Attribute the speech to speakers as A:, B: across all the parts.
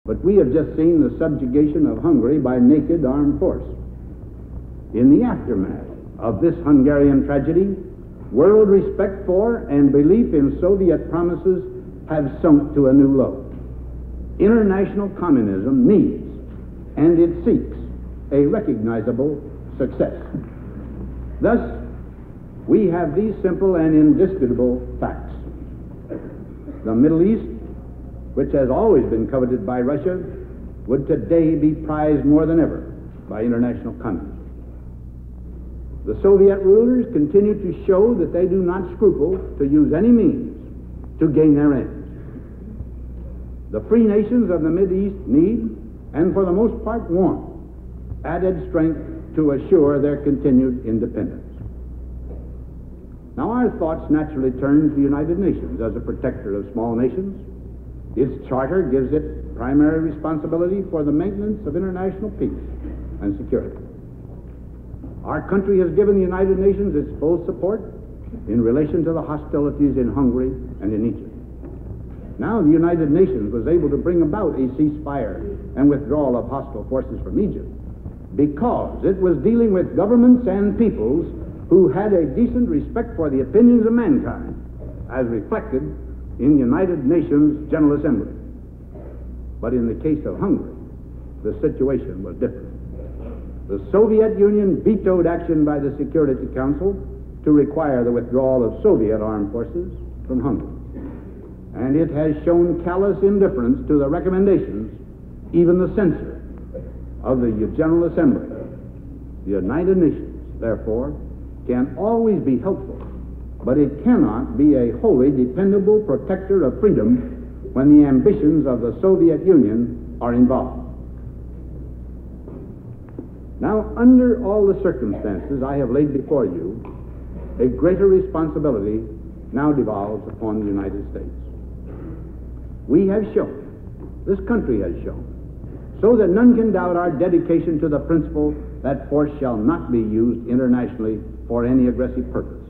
A: But we have just seen the subjugation of Hungary by naked armed force. In the aftermath of this Hungarian tragedy, world respect for and belief in Soviet promises have sunk to a new low. International communism needs, and it seeks, a recognizable success. Thus, we have these simple and indisputable facts. The Middle East, which has always been coveted by Russia, would today be prized more than ever by international communism. The Soviet rulers continue to show that they do not scruple to use any means to gain their ends. The free nations of the Mideast need, and for the most part want, added strength to assure their continued independence. Now our thoughts naturally turn to the United Nations as a protector of small nations. Its charter gives it primary responsibility for the maintenance of international peace and security. Our country has given the United Nations its full support in relation to the hostilities in Hungary and in Egypt. Now the United Nations was able to bring about a ceasefire and withdrawal of hostile forces from Egypt because it was dealing with governments and peoples who had a decent respect for the opinions of mankind, as reflected in the United Nations General Assembly. But in the case of Hungary, the situation was different. The Soviet Union vetoed action by the Security Council to require the withdrawal of Soviet armed forces from Hungary. And it has shown callous indifference to the recommendations, even the censure, of the General Assembly. The United Nations, therefore, can always be helpful, but it cannot be a wholly dependable protector of freedom when the ambitions of the Soviet Union are involved. Now, under all the circumstances I have laid before you, a greater responsibility now devolves upon the United States. We have shown, this country has shown, so that none can doubt our dedication to the principle that force shall not be used internationally for any aggressive purpose,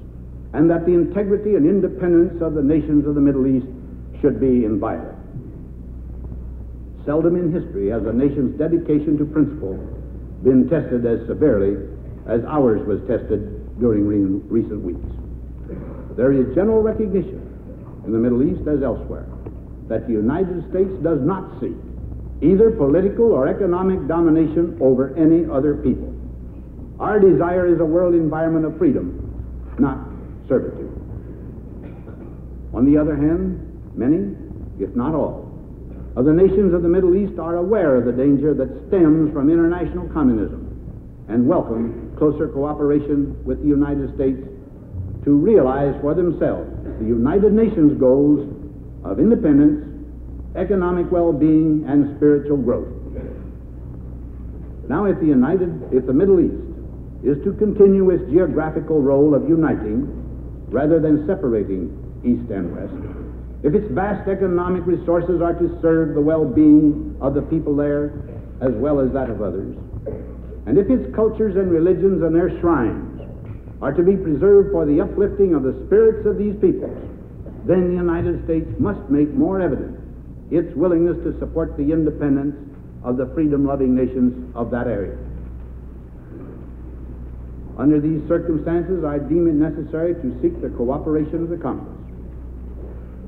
A: and that the integrity and independence of the nations of the Middle East should be inviolate. Seldom in history has a nation's dedication to principle been tested as severely as ours was tested during recent weeks. There is general recognition in the Middle East as elsewhere that the United States does not seek either political or economic domination over any other people. Our desire is a world environment of freedom, not servitude. On the other hand, many, if not all, of the nations of the Middle East are aware of the danger that stems from international communism and welcome closer cooperation with the United States to realize for themselves the United Nations goals of independence, economic well-being, and spiritual growth. Now, if the Middle East is to continue its geographical role of uniting rather than separating East and West, if its vast economic resources are to serve the well-being of the people there as well as that of others, and if its cultures and religions and their shrines are to be preserved for the uplifting of the spirits of these peoples, then the United States must make more evident its willingness to support the independence of the freedom-loving nations of that area. Under these circumstances, I deem it necessary to seek the cooperation of the Congress.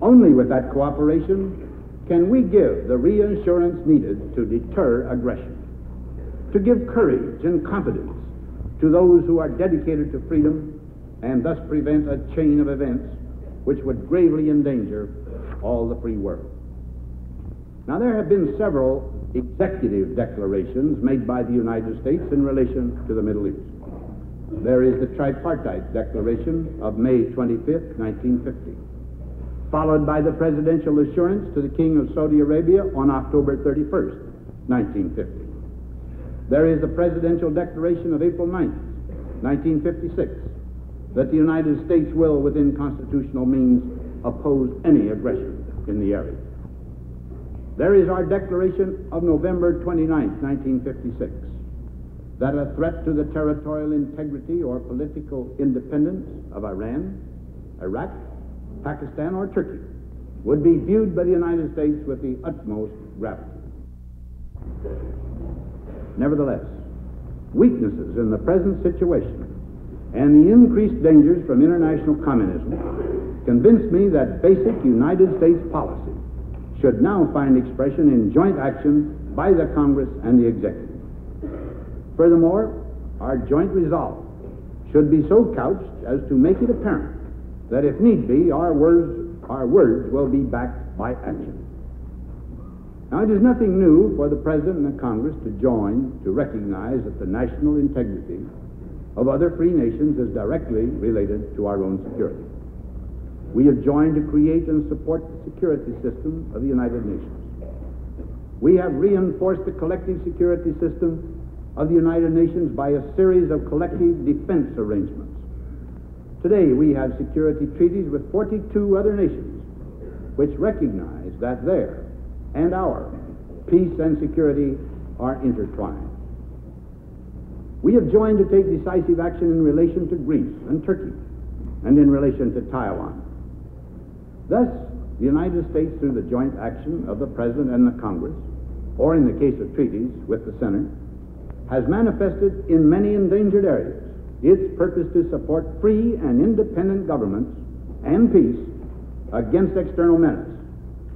A: Only with that cooperation can we give the reassurance needed to deter aggression, to give courage and confidence to those who are dedicated to freedom, and thus prevent a chain of events which would gravely endanger all the free world. Now, there have been several executive declarations made by the United States in relation to the Middle East. There is the Tripartite Declaration of May 25th, 1950, followed by the presidential assurance to the King of Saudi Arabia on October 31st, 1950. There is the presidential declaration of April 9th, 1956, that the United States will, within constitutional means, oppose any aggression in the area. There is our declaration of November 29th, 1956, that a threat to the territorial integrity or political independence of Iran, Iraq, Pakistan, or Turkey would be viewed by the United States with the utmost gravity. Nevertheless, weaknesses in the present situation and the increased dangers from international communism convince me that basic United States policy should now find expression in joint action by the Congress and the executive. Furthermore, our joint resolve should be so couched as to make it apparent that if need be, our words will be backed by action. Now, it is nothing new for the President and the Congress to join to recognize that the national integrity of other free nations is directly related to our own security. We have joined to create and support the security system of the United Nations. We have reinforced the collective security system of the United Nations by a series of collective defense arrangements. Today, we have security treaties with 42 other nations which recognize that their and our peace and security are intertwined. We have joined to take decisive action in relation to Greece and Turkey and in relation to Taiwan. Thus, the United States, through the joint action of the President and the Congress, or in the case of treaties with the Senate, has manifested in many endangered areas its purpose to support free and independent governments and peace against external menace,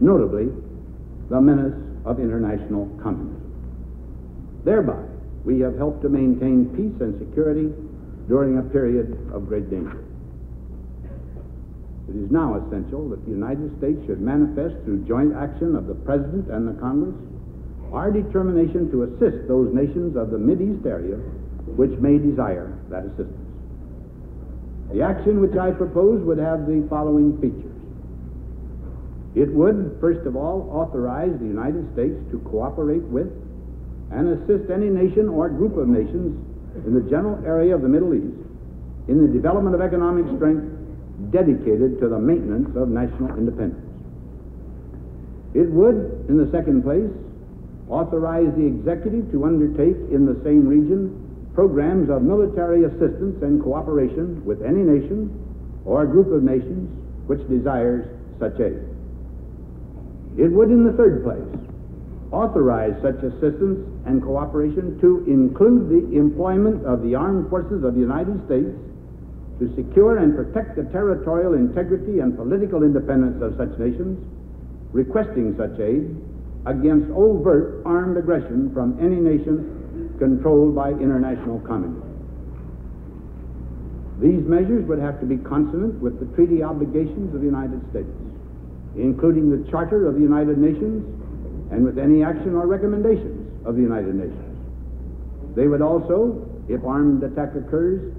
A: notably the menace of international communism. Thereby, we have helped to maintain peace and security during a period of great danger. It is now essential that the United States should manifest through joint action of the President and the Congress our determination to assist those nations of the Mideast area which may desire that assistance. The action which I propose would have the following features. It would, first of all, authorize the United States to cooperate with and assist any nation or group of nations in the general area of the Middle East in the development of economic strength dedicated to the maintenance of national independence. It would, in the second place, authorize the executive to undertake in the same region programs of military assistance and cooperation with any nation or group of nations which desires such aid. It would, in the third place, authorize such assistance and cooperation to include the employment of the armed forces of the United States to secure and protect the territorial integrity and political independence of such nations, requesting such aid against overt armed aggression from any nation controlled by international communism. These measures would have to be consonant with the treaty obligations of the United States, including the Charter of the United Nations and with any action or recommendations of the United Nations. They would also, if armed attack occurs,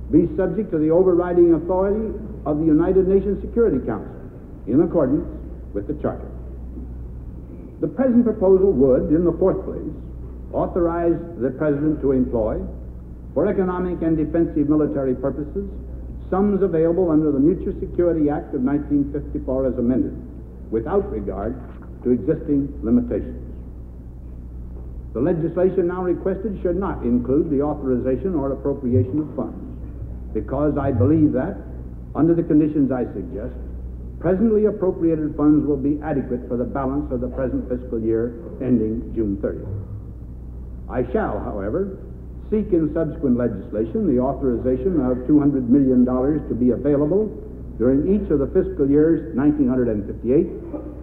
A: be subject to the overriding authority of the United Nations Security Council in accordance with the Charter. The present proposal would, in the fourth place, authorize the President to employ, for economic and defensive military purposes, sums available under the Mutual Security Act of 1954 as amended, without regard to existing limitations. The legislation now requested should not include the authorization or appropriation of funds, because I believe that, under the conditions I suggest, presently appropriated funds will be adequate for the balance of the present fiscal year ending June 30th. I shall, however, seek in subsequent legislation the authorization of $200 million to be available during each of the fiscal years 1958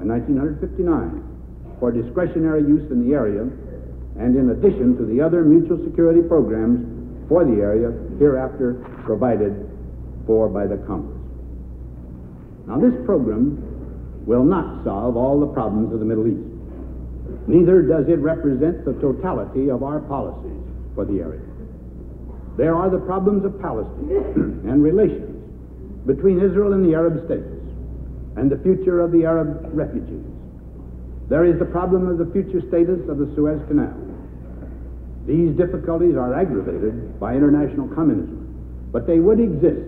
A: and 1959 for discretionary use in the area, and in addition to the other mutual security programs for the area hereafter provided for by the Congress. Now, this program will not solve all the problems of the Middle East. Neither does it represent the totality of our policies for the area. There are the problems of Palestine and relations between Israel and the Arab states and the future of the Arab refugees. There is the problem of the future status of the Suez Canal. These difficulties are aggravated by international communism, but they would exist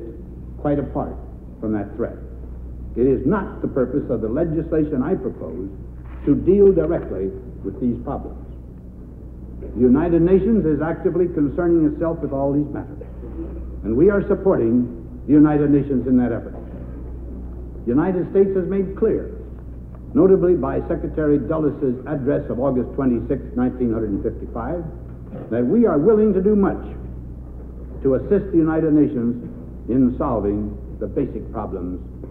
A: quite apart from that threat. It is not the purpose of the legislation I propose to deal directly with these problems. The United Nations is actively concerning itself with all these matters, and we are supporting the United Nations in that effort. The United States has made clear notably by Secretary Dulles' address of August 26, 1955, that we are willing to do much to assist the United Nations in solving the basic problems